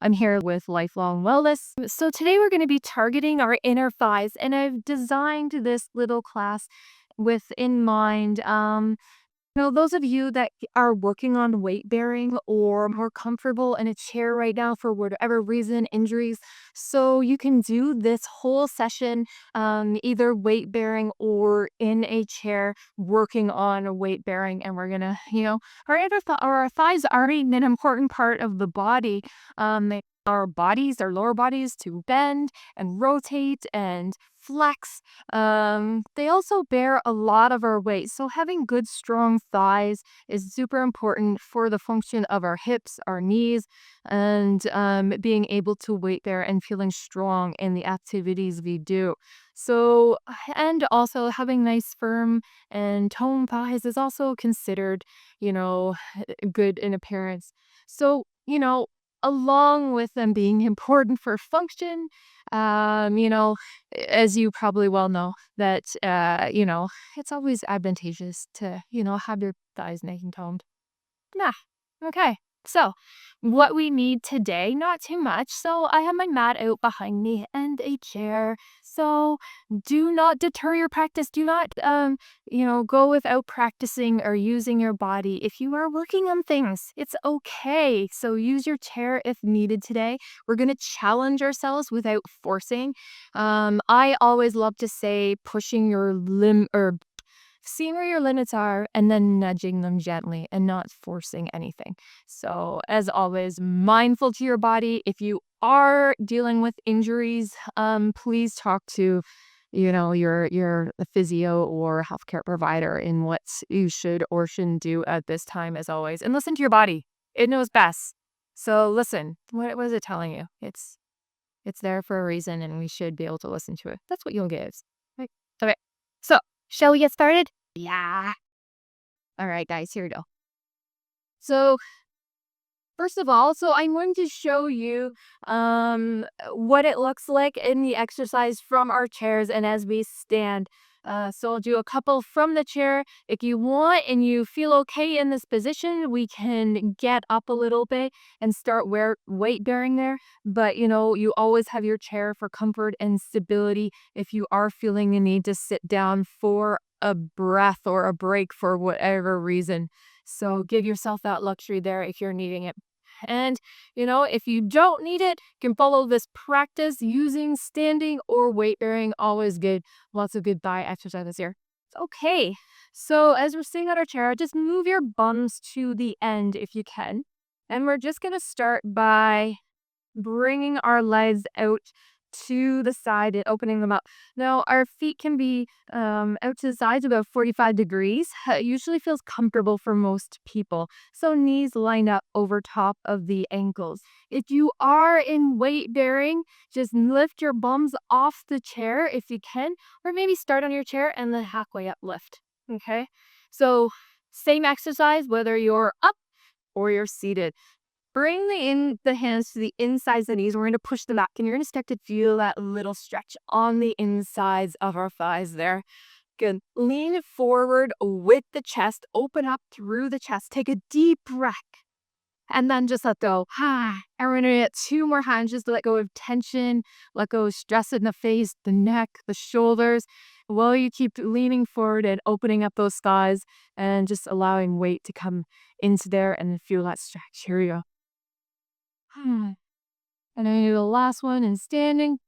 I'm here with Lifelong Wellness. So today we're going to be targeting our inner thighs, and I've designed this little class with in mind. Those of you that are working on weight bearing or more comfortable in a chair right now for whatever reason, injuries. So you can do this whole session, either weight bearing or in a chair working on weight bearing. And we're gonna, our thighs are an important part of the body. Our bodies, our lower bodies to bend and rotate and flex. They also bear a lot of our weight. So having good, strong thighs is super important for the function of our hips, our knees, and being able to weight bear and feeling strong in the activities we do. So, and also having nice, firm, and toned thighs is also considered, you know, good in appearance. So, along with them being important for function, um, you know, as you probably well know, that, it's always advantageous to, have your thighs nice and toned. Yeah. Okay. So, what we need today, not too much. So, I have my mat out behind me and a chair. So, do not deter your practice. Do not, go without practicing or using your body. If you are working on things, it's okay. So, use your chair if needed today. We're going to challenge ourselves without forcing. I always love to say pushing your limb or seeing where your limits are and then nudging them gently and not forcing anything. So, as always, mindful to your body. If you are dealing with injuries, please talk to your physio or healthcare provider in what you should or shouldn't do at this time, as always, and listen to your body. It knows best. So listen, what was it telling you? It's there for a reason, and we should be able to listen to it. That's what you'll give. Right? Okay. So, shall we get started? Yeah. All right, guys, here we go. So, first of all, I'm going to show you what it looks like in the exercise from our chairs and as we stand. So I'll do a couple from the chair. If you want and you feel okay in this position, we can get up a little bit and start weight bearing there. But you always have your chair for comfort and stability if you are feeling the need to sit down for a breath or a break for whatever reason. So give yourself that luxury there if you're needing it. And, if you don't need it, you can follow this practice using standing or weight bearing. Always good. Lots of good thigh exercises here. Okay. So as we're sitting on our chair, just move your bums to the end if you can. And we're just going to start by bringing our legs out to the side and opening them up. Now, our feet can be out to the sides about 45 degrees. It usually feels comfortable for most people. So knees line up over top of the ankles. If you are in weight bearing, just lift your bums off the chair if you can, or maybe start on your chair and then halfway up lift. Okay. So same exercise, whether you're up or you're seated. Bring the hands to the insides of the knees. We're going to push them back, and you're going to start to feel that little stretch on the insides of our thighs there. Good. Lean forward with the chest. Open up through the chest. Take a deep breath, and then just let go. And we're going to get 2 more hands just to let go of tension, let go of stress in the face, the neck, the shoulders, while you keep leaning forward and opening up those thighs and just allowing weight to come into there and feel that stretch. Here we go. And then do the last one in standing.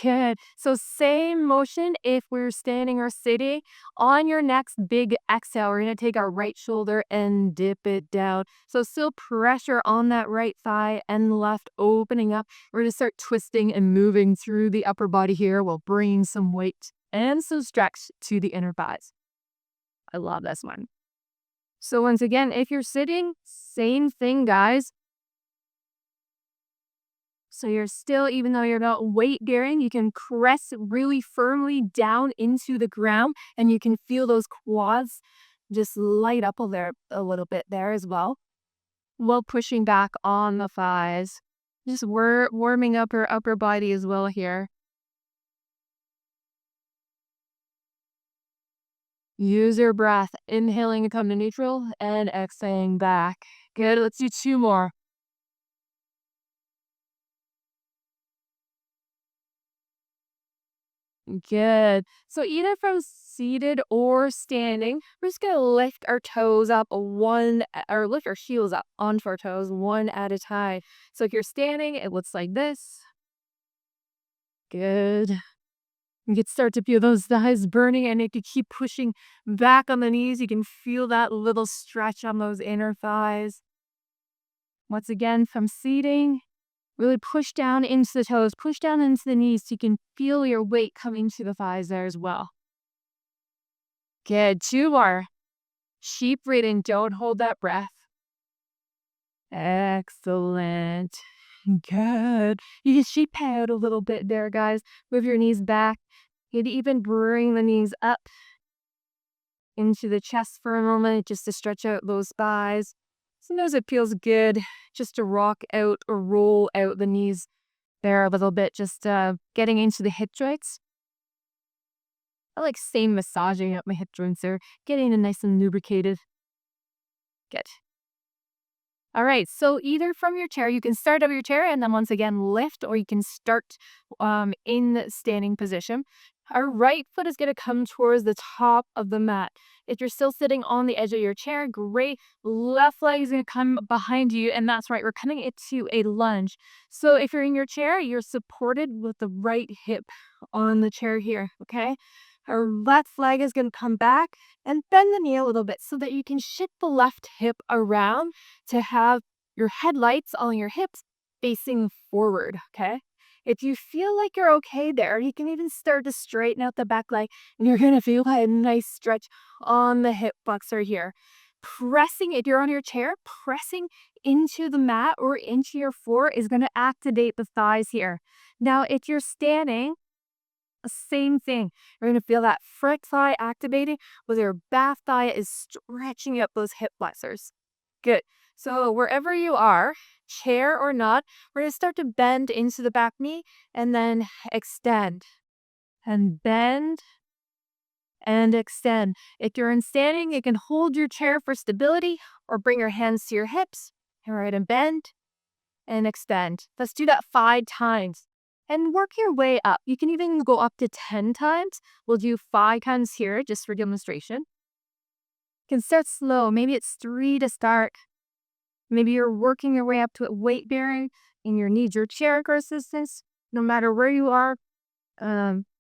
Good. So same motion if we're standing or sitting. On your next big exhale, we're going to take our right shoulder and dip it down. So still pressure on that right thigh and left opening up. We're going to start twisting and moving through the upper body here while bringing some weight and some stretch to the inner thighs. I love this one. So once again, if you're sitting, same thing, guys. So you're still, even though you're not weight bearing, you can press really firmly down into the ground and you can feel those quads just light up a little bit there as well, while pushing back on the thighs. Just warming up our upper body as well here. Use your breath, inhaling to come to neutral and exhaling back. Good. Let's do two more. Good. So either from seated or standing, we're just gonna lift our toes up or lift our heels up onto our toes one at a time. So if you're standing, it looks like this. Good. You can start to feel those thighs burning, and if you keep pushing back on the knees, you can feel that little stretch on those inner thighs. Once again, from seating, really push down into the toes, push down into the knees so you can feel your weight coming to the thighs there as well. Good. Two more. Keep breathing. Don't hold that breath. Excellent. Good. You can sheep out a little bit there, guys. Move your knees back. You can even bring the knees up into the chest for a moment just to stretch out those thighs. Sometimes it feels good just to rock out or roll out the knees there a little bit, just getting into the hip joints. I like same massaging up my hip joints there, getting it nice and lubricated. Good. All right, so either from your chair, you can start up your chair and then once again lift, or you can start in the standing position. Our right foot is going to come towards the top of the mat. If you're still sitting on the edge of your chair, great. Left leg is going to come behind you, and that's right, we're coming into a lunge. So if you're in your chair, you're supported with the right hip on the chair here, okay? Our left leg is going to come back and bend the knee a little bit so that you can shift the left hip around to have your headlights on your hips facing forward, okay? If you feel like you're okay there, you can even start to straighten out the back leg, and you're gonna feel a nice stretch on the hip flexor here. Pressing, if you're on your chair, pressing into the mat or into your floor is gonna activate the thighs here. Now, if you're standing, same thing. You're gonna feel that front thigh activating with your back thigh is stretching up those hip flexors. Good. So wherever you are, chair or not, we're gonna start to bend into the back knee and then extend and bend and extend. If you're in standing, you can hold your chair for stability or bring your hands to your hips. All right, and bend and extend. Let's do that 5 times and work your way up. You can even go up to 10 times. We'll do 5 times here just for demonstration. You can start slow. Maybe it's 3 to start. Maybe you're working your way up to it weight bearing and you need your chair resistance. No matter where you are,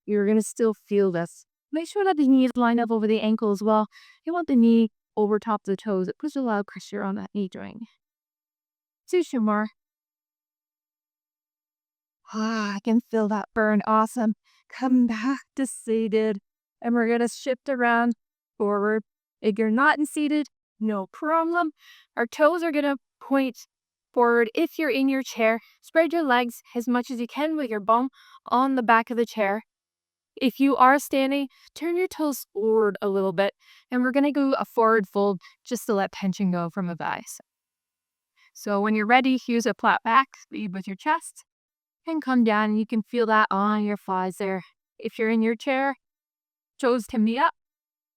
you're going to still feel this. Make sure that the knees line up over the ankle as well. You want the knee over top of the toes. It puts a lot of pressure on that knee joint. Two more. I can feel that burn. Awesome. Come back to seated. And we're going to shift around forward. If you're not in seated, no problem. Our toes are going to point forward. If you're in your chair, spread your legs as much as you can with your bum on the back of the chair. If you are standing, turn your toes forward a little bit. And we're going to go a forward fold just to let tension go from the thighs. So when you're ready, use a flat back, lead with your chest. And come down, and you can feel that on your thighs there. If you're in your chair, toes can be up,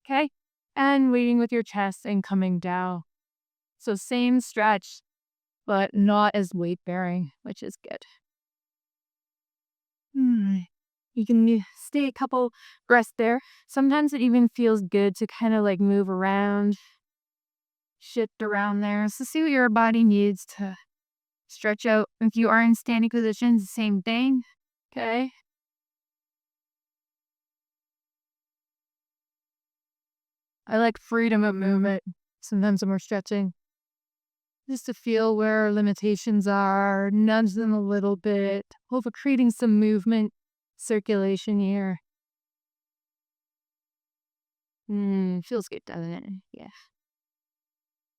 okay? And leading with your chest and coming down. So same stretch, but not as weight bearing, which is good. You can stay a couple breaths there. Sometimes it even feels good to kind of like move around, shift around there. So see what your body needs to stretch out. If you are in standing positions, same thing, okay? I like freedom of movement. Sometimes when we're stretching, just to feel where our limitations are, nudge them a little bit, over creating some movement, circulation here. Feels good, doesn't it? Yeah.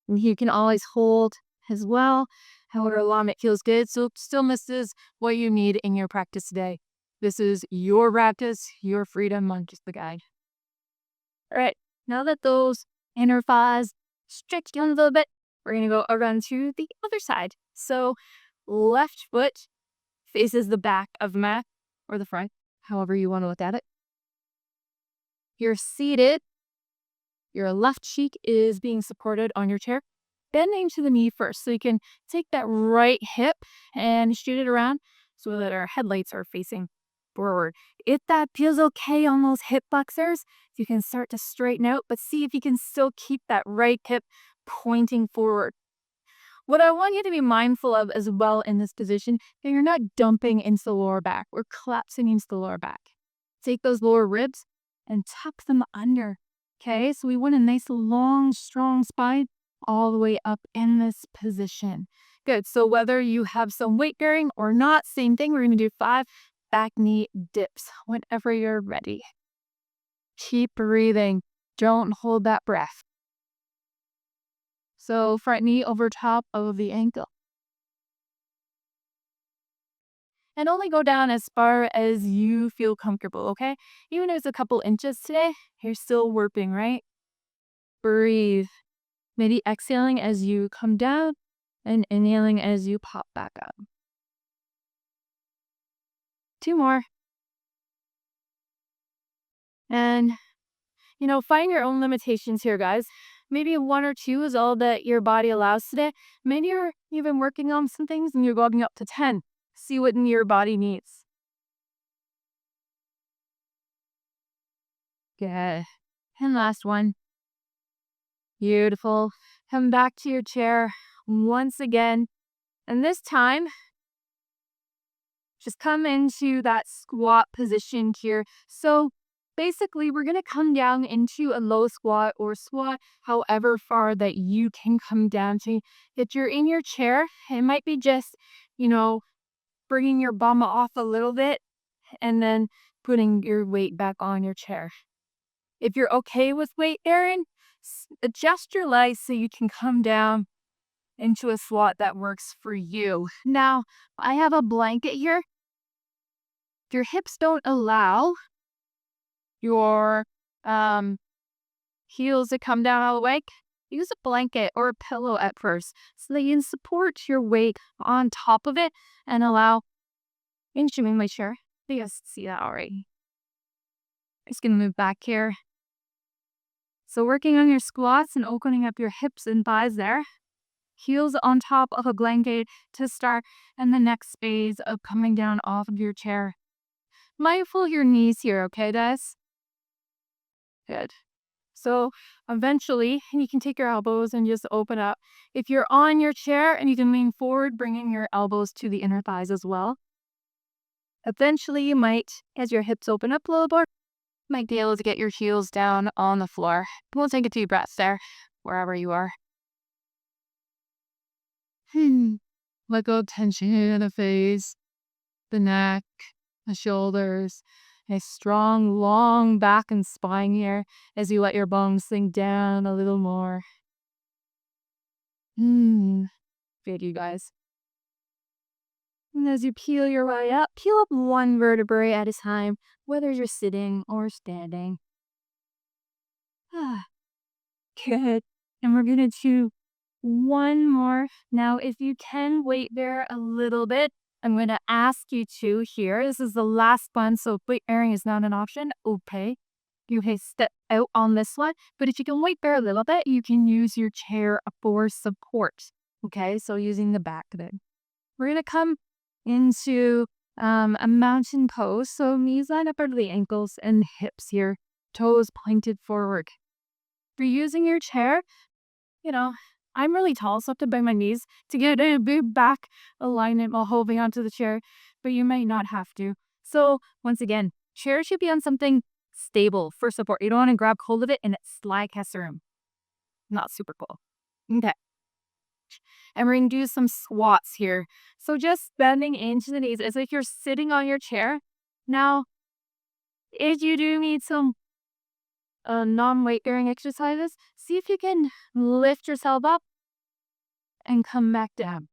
And you can always hold as well. However long it feels good. So stillness is what you need in your practice today. This is your practice, your freedom. I'm just the guide. All right. Now that those inner thighs stretched down a little bit, we're going to go around to the other side. So left foot faces the back of the mat or the front, however you want to look at it. You're seated. Your left cheek is being supported on your chair. Bending to the knee first, so you can take that right hip and shoot it around so that our headlights are facing forward. If that feels okay on those hip flexors, you can start to straighten out, but see if you can still keep that right hip pointing forward. What I want you to be mindful of as well in this position, that you're not dumping into the lower back or collapsing into the lower back. Take those lower ribs and tuck them under. Okay, so we want a nice, long, strong spine all the way up in this position. Good. So whether you have some weight bearing or not, same thing. We're going to do 5 back knee dips whenever you're ready. Keep breathing. Don't hold that breath. So front knee over top of the ankle. And only go down as far as you feel comfortable, okay? Even if it's a couple inches today, you're still working, right? Breathe. Maybe exhaling as you come down and inhaling as you pop back up. 2 more. And, find your own limitations here, guys. Maybe 1 or 2 is all that your body allows today. Maybe you're even working on some things and you're going up to 10. See what your body needs. Good. And last one. Beautiful. Come back to your chair once again. And this time, just come into that squat position here. So basically, we're going to come down into a low squat or squat, however far that you can come down to. If you're in your chair, it might be just, bringing your bum off a little bit and then putting your weight back on your chair. If you're okay with weight bearing, adjust your legs so you can come down into a squat that works for you. Now, I have a blanket here. If your hips don't allow your heels to come down all the way, use a blanket or a pillow at first so that you can support your weight on top of it and allow. Inching my chair. You guys see that already. Just gonna move back here. So working on your squats and opening up your hips and thighs there. Heels on top of a blanket to start, and the next phase of coming down off of your chair. Mindful of your knees here, okay, guys? Good. So eventually, you can take your elbows and just open up. If you're on your chair and you can lean forward, bringing your elbows to the inner thighs as well. Eventually, you might, as your hips open up a little more, might be able to get your heels down on the floor. We'll take a deep breath there, wherever you are. Let go of tension in the face, the neck, the shoulders. A strong, long back and spine here as you let your bones sink down a little more. Good, you guys. And as you peel your way up, peel up 1 vertebrae at a time, whether you're sitting or standing. Good. And we're going to do 1 more. Now, if you can weight bear a little bit, I'm going to ask you to here. This is the last one, so weight bearing is not an option. Okay. You can step out on this one, but if you can weight bear a little bit, you can use your chair for support. Okay, so using the back of it. We're going to come into a mountain pose. So knees line up under the ankles and hips here, toes pointed forward. If you're using your chair, I'm really tall, so I have to bend my knees to get a big back alignment while holding onto the chair, but you might not have to. So once again, chair should be on something stable for support. You don't want to grab hold of it and it slide across the room. Not super cool. Okay. And we're going to do some squats here. So just bending into the knees as if you're sitting on your chair. Now, if you do need some non-weight bearing exercises, see if you can lift yourself up and come back down.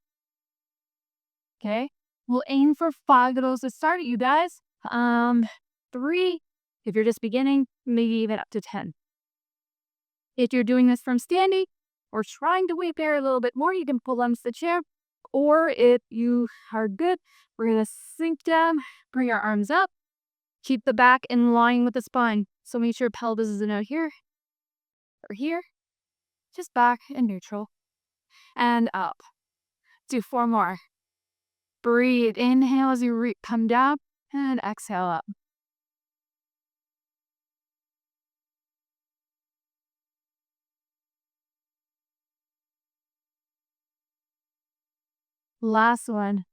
Okay, we'll aim for 5 of those to start, you guys. 3 if you're just beginning, maybe even up to 10. If you're doing this from standing or trying to weight bear a little bit more, you can pull onto the chair. Or if you are good, we're gonna sink down, bring our arms up, keep the back in line with the spine. So make sure pelvis isn't out here. or here, just back and neutral, and up. Do 4 more. Breathe. Inhale as you come down, and exhale up. Last one.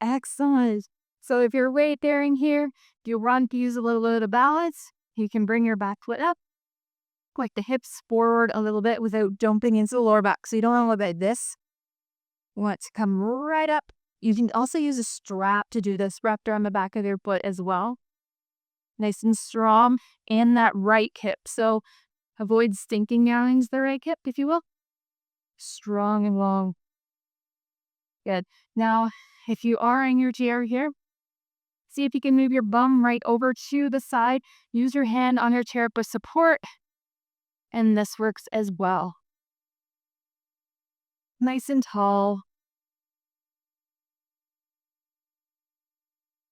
Excellent. So if you're weight bearing here, you want to use a little bit of balance, you can bring your back foot up, like the hips forward a little bit without dumping into the lower back. So you don't want to look like this. You want to come right up. You can also use a strap to do this wrapped around the back of your foot as well. Nice and strong in that right hip. So avoid stinking down into the right hip, if you will. Strong and long. Good. Now, if you are in your chair here, see if you can move your bum right over to the side. Use your hand on your chair for support. And this works as well. Nice and tall.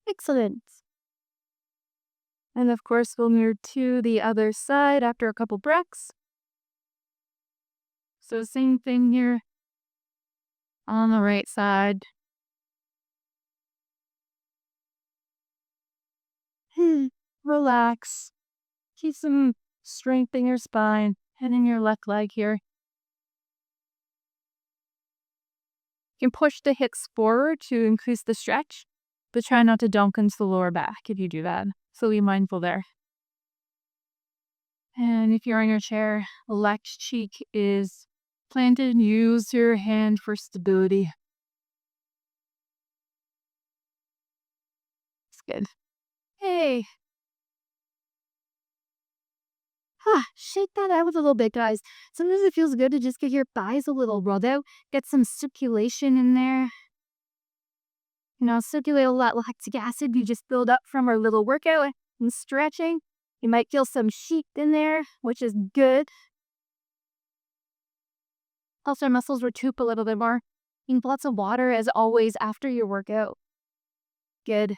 Excellent. And of course, we'll move to the other side after a couple breaths. So same thing here on the right side. Relax. Keep some strength in your spine and in your left leg here. You can push the hips forward to increase the stretch, but try not to dunk into the lower back if you do that. So be mindful there. And if you're in your chair, left cheek is planted. Use your hand for stability. It's good. Hey. Shake that out a little bit, guys. Sometimes it feels good to just get your thighs a little rolled out, get some circulation in there. Circulate all that lactic acid you just build up from our little workout and stretching. You might feel some sheep in there, which is good. Helps our muscles recoup a little bit more. Drink lots of water as always after your workout. Good.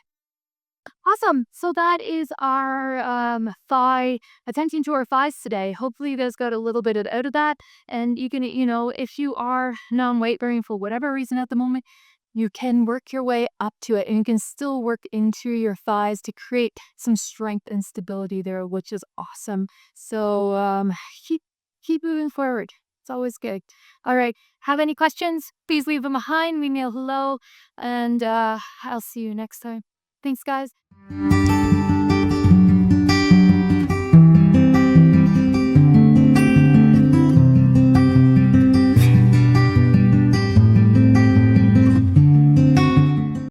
Awesome. So that is our thigh attention to our thighs today. Hopefully you guys got a little bit out of that. And you can, if you are non-weight bearing for whatever reason at the moment, you can work your way up to it and you can still work into your thighs to create some strength and stability there, which is awesome. So keep moving forward. It's always good. All right. Have any questions? Please leave them behind. Leave me a hello. And I'll see you next time. Thanks, guys.